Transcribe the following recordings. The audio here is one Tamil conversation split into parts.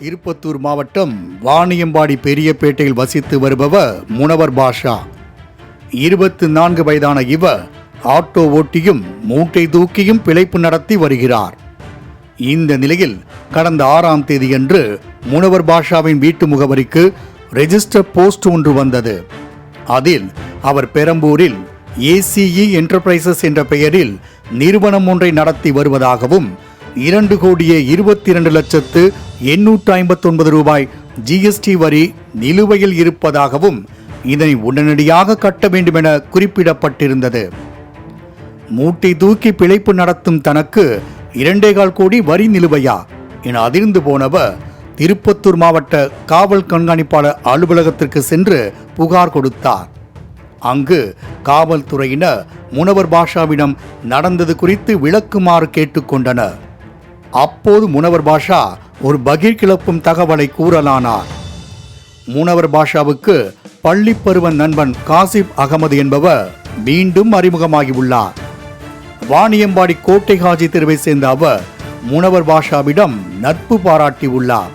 திருப்பத்தூர் மாவட்டம் வாணியம்பாடி பெரியபேட்டையில் வசித்து வருபவர் முனவர் பாஷா. 24 வயதான இவர் ஆட்டோ ஓட்டியும் மூட்டை தூக்கியும் பிழைப்பு நடத்தி வருகிறார். இந்த நிலையில் கடந்த 6ஆம் தேதியன்று முனவர் பாஷாவின் வீட்டு முகவரிக்கு ரெஜிஸ்டர் போஸ்ட் ஒன்று வந்தது. அதில் அவர் பெரம்பூரில் ACE என்டர்பிரைசஸ் என்ற பெயரில் நிறுவனம் ஒன்றை நடத்தி வருவதாகவும் 2,22,859 ரூபாய் GST வரி நிலுவையில் இருப்பதாகவும் இதனை உடனடியாக கட்ட வேண்டும் என குறிப்பிடப்பட்டிருந்தது. மூட்டை தூக்கி பிழைப்பு நடத்தும் தனக்கு 2.25 கோடி வரி நிலுவையா என அதிர்ந்து போனவர் திருப்பத்தூர் மாவட்ட காவல் கண்காணிப்பாளர் அலுவலகத்திற்கு சென்று புகார் கொடுத்தார். அங்கு காவல்துறையினர் முனவர் பாஷாவிடம் நடந்தது குறித்து விளக்குமாறு கேட்டுக்கொண்டனர். அப்போது முனவர் பாஷா ஒரு பகீர் கிளப்பும் தகவலை கூறலானார். முனவர் பாஷாவுக்கு பள்ளி பருவ நண்பன் காசிப் அகமது என்பவர் மீண்டும் அறிமுகமாகியுள்ளார். வாணியம்பாடி கோட்டை காஜி தெருவை சேர்ந்த அவர் முனவர் பாஷாவிடம் நட்பு பாராட்டியுள்ளார்.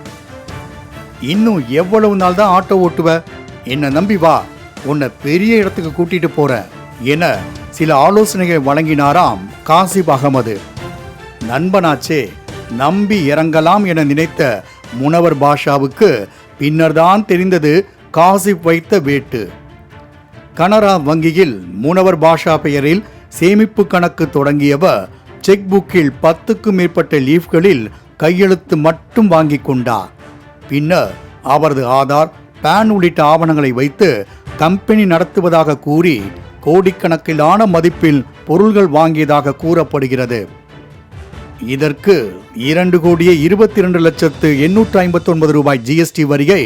இன்னும் எவ்வளவு நாள் தான் ஆட்டோ ஓட்டுவ? என்னை நம்பி வா, உன்னை பெரிய இடத்துக்கு கூட்டிட்டு போற என சில ஆலோசனைகள் வழங்கினாராம் காசிப் அகமது. நண்பனாச்சே, நம்பி இறங்கலாம் என நினைத்த முனவர் பாஷாவுக்கு பின்னர்தான் தெரிந்தது காசிப் வைத்த வேட்டு. கனரா வங்கியில் முனவர் பாஷா பெயரில் சேமிப்பு கணக்கு தொடங்கியவர் செக் புக்கில் 10க்கும் மேற்பட்ட லீஃப்களில் கையெழுத்து மட்டும் வாங்கி கொண்டார். பின்னர் அவரது ஆதார், பேன் உள்ளிட்ட ஆவணங்களை வைத்து கம்பெனி நடத்துவதாக கூறி கோடிக்கணக்கிலான மதிப்பில் பொருள்கள் வாங்கியதாக கூறப்படுகிறது. இதற்கு 2,22,859 ரூபாய் GST வரியை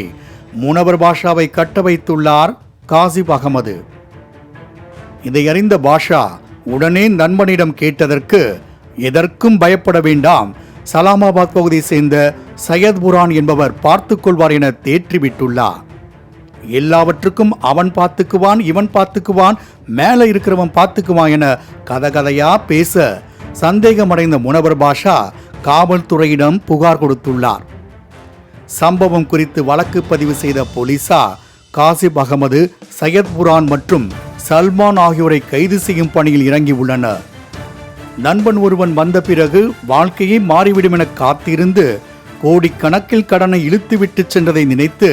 முனவர் பாஷாவை கட்ட வைத்துள்ளார் காசிப் அகமது. இதை அறிந்த பாஷா உடனே நண்பனிடம் கேட்டதற்கு எதற்கும் பயப்பட வேண்டாம், சலாமாபாத் பகுதியை சேர்ந்த சையத் புரான் என்பவர் பார்த்துக் கொள்வார் என தேற்றிவிட்டுள்ளார். எல்லாவற்றுக்கும் அவன் பார்த்துக்குவான், இவன் பார்த்துக்குவான், மேலே இருக்கிறவன் பார்த்துக்குவான் என கதையா பேச சந்தேகமடைந்த முனவர் பாஷா காவல்துறையிடம் புகார் கொடுத்துள்ளார். சம்பவம் குறித்து வழக்கு பதிவு செய்த போலீசார் காசிப் அகமது, சையத் புரான் மற்றும் சல்மான் ஆகியோரை கைது செய்யும் பணியில் இறங்கியுள்ளனர். நண்பன் ஒருவன் வந்த பிறகு வாழ்க்கையை மாறிவிடும் என காத்திருந்து கோடிக்கணக்கில் கடனை இழுத்துவிட்டு சென்றதை நினைத்து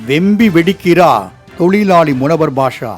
வெம்பி வெடிக்கிறார் தொழிலாளி முனவர் பாஷா.